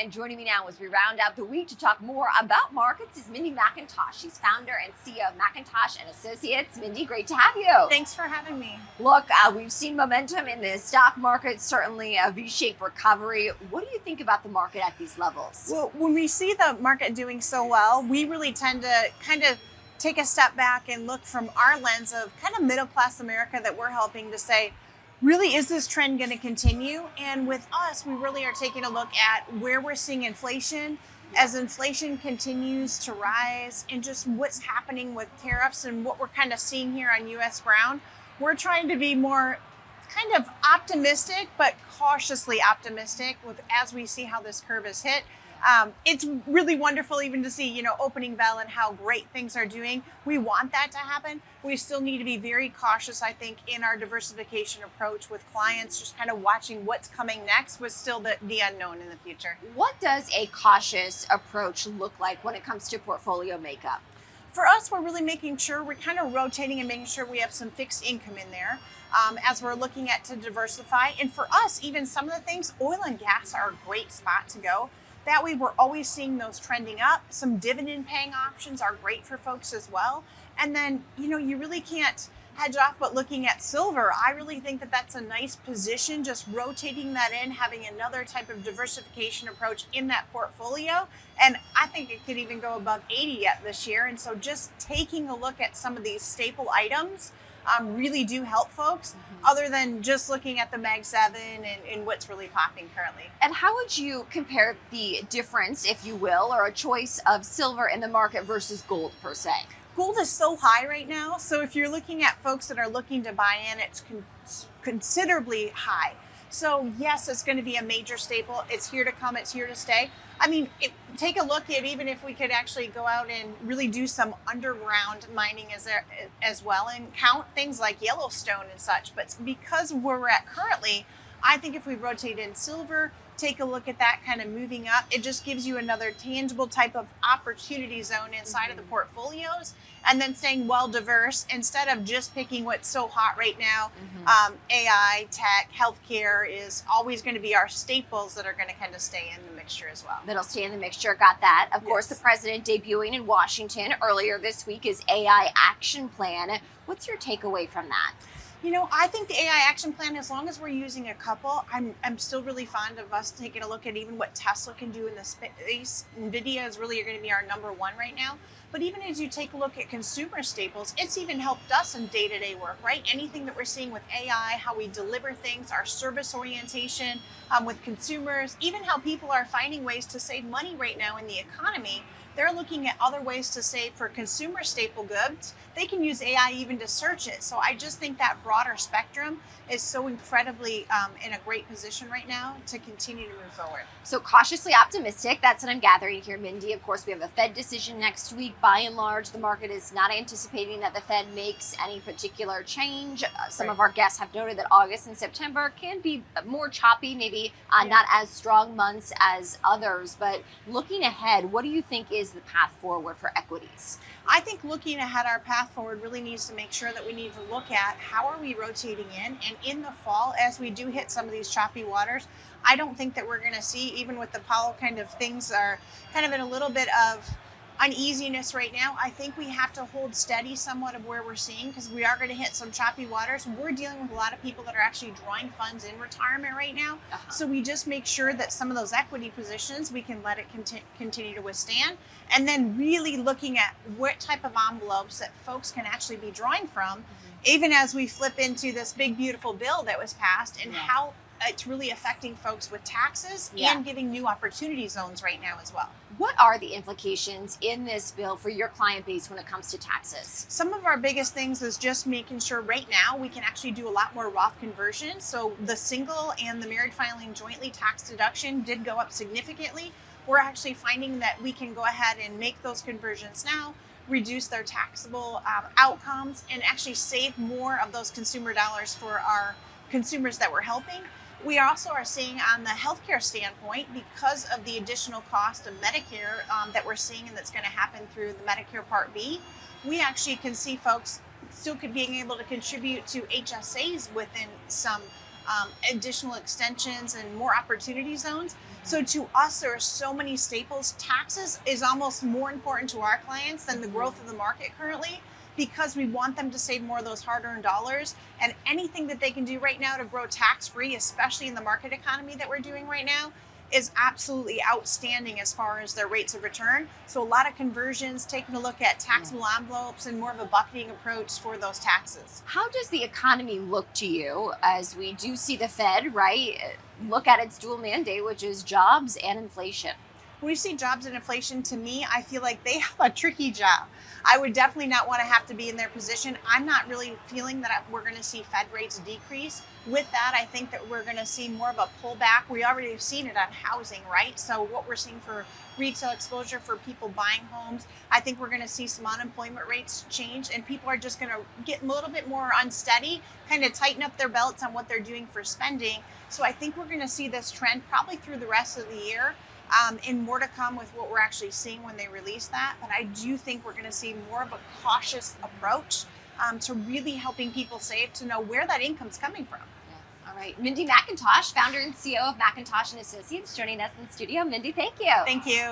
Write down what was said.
And joining me now as we round out the week to talk more about markets is Mindy McIntosh. She's founder and CEO of McIntosh and Associates. Mindy, great to have you. Thanks for having me. Look, we've seen momentum in the stock market, certainly a V-shaped recovery. What do you think about the market at these levels? Well, when we see the market doing so well, we really tend to kind of take a step back and look from our lens of kind of middle class America that we're helping to say, really, is this trend going to continue? And with us, we really are taking a look at where we're seeing inflation as inflation continues to rise and just what's happening with tariffs and what we're kind of seeing here on U.S. ground. We're trying to be more kind of optimistic, but cautiously optimistic as we see how this curve is hit. It's really wonderful even to see, opening bell and how great things are doing. We want that to happen. We still need to be very cautious, I think, in our diversification approach with clients, just kind of watching what's coming next with still the unknown in the future. What does a cautious approach look like when it comes to portfolio makeup? For us, we're really making sure we're kind of rotating and making sure we have some fixed income in there as we're looking at to diversify. And for us, even some of the things, oil and gas are a great spot to go. That way, we're always seeing those trending up. Some dividend paying options are great for folks as well. And then, you really can't hedge off, but looking at silver, I really think that that's a nice position, just rotating that in, having another type of diversification approach in that portfolio. And I think it could even go above 80 yet this year. And so just taking a look at some of these staple items really do help folks, other than just looking at the Mag 7 and what's really popping currently. And how would you compare the difference, if you will, or a choice of silver in the market versus gold per se? Gold is so high right now. So if you're looking at folks that are looking to buy in, it's considerably high. So yes, it's going to be a major staple. It's here to come. It's here to stay. I mean, take a look at even if we could actually go out and really do some underground mining as well and count things like Yellowstone and such. But because where we're at currently, I think if we rotate in silver, take a look at that kind of moving up, it just gives you another tangible type of opportunity zone inside of the portfolios, and then staying well diverse instead of just picking what's so hot right now. AI, tech, healthcare is always going to be our staples that are going to kind of stay in the mixture as well. That'll stay in the mixture. Got that. Of course, Yes. the president debuting in Washington earlier this week is AI Action Plan. What's your takeaway from that? I think the AI action plan, as long as we're using a couple, I'm still really fond of us taking a look at even what Tesla can do in the space. NVIDIA is really going to be our number one right now. But even as you take a look at consumer staples, it's even helped us in day-to-day work, right? Anything that we're seeing with AI, how we deliver things, our service orientation with consumers, even how people are finding ways to save money right now in the economy. They're looking at other ways to save for consumer staple goods. They can use AI even to search it. So I just think that broader spectrum is so incredibly in a great position right now to continue to move forward. So cautiously optimistic. That's what I'm gathering here, Mindy. Of course, we have a Fed decision next week. By and large, the market is not anticipating that the Fed makes any particular change. Some of our guests have noted that August and September can be more choppy, maybe not as strong months as others. But looking ahead, what do you think is the path forward for equities? I think looking ahead, our path forward really needs to make sure that we need to look at how are we rotating in, and in the fall, as we do hit some of these choppy waters, I don't think that we're going to see, even with the Powell kind of things are kind of in a little bit of uneasiness right now. I think we have to hold steady somewhat of where we're seeing, because we are going to hit some choppy waters. We're dealing with a lot of people that are actually drawing funds in retirement right now. So we just make sure that some of those equity positions, we can let it continue to withstand. And then really looking at what type of envelopes that folks can actually be drawing from, even as we flip into this big, beautiful bill that was passed, and how it's really affecting folks with taxes and giving new opportunity zones right now as well. What are the implications in this bill for your client base when it comes to taxes? Some of our biggest things is just making sure right now we can actually do a lot more Roth conversions. So the single and the married filing jointly tax deduction did go up significantly. We're actually finding that we can go ahead and make those conversions now, reduce their taxable outcomes, and actually save more of those consumer dollars for our consumers that we're helping. We also are seeing on the healthcare standpoint, because of the additional cost of Medicare that we're seeing and that's going to happen through the Medicare Part B, we actually can see folks still being able to contribute to HSAs within some additional extensions and more opportunity zones. So to us, there are so many staples. Taxes is almost more important to our clients than the growth of the market currently, because we want them to save more of those hard-earned dollars. And anything that they can do right now to grow tax-free, especially in the market economy that we're doing right now, is absolutely outstanding as far as their rates of return. So a lot of conversions, taking a look at taxable envelopes and more of a bucketing approach for those taxes. How does the economy look to you as we do see the Fed, right, look at its dual mandate, which is jobs and inflation? When we see jobs and inflation, to me, I feel like they have a tricky job. I would definitely not want to have to be in their position. I'm not really feeling that we're going to see Fed rates decrease. With that, I think that we're going to see more of a pullback. We already have seen it on housing, right? So what we're seeing for retail exposure for people buying homes, I think we're going to see some unemployment rates change, and people are just going to get a little bit more unsteady, kind of tighten up their belts on what they're doing for spending. So I think we're going to see this trend probably through the rest of the year. And more to come with what we're actually seeing when they release that. But I do think we're going to see more of a cautious approach to really helping people save, to know where that income's coming from. Yeah. All right. Mindy McIntosh, founder and CEO of McIntosh and Associates, joining us in the studio. Mindy, thank you. Thank you.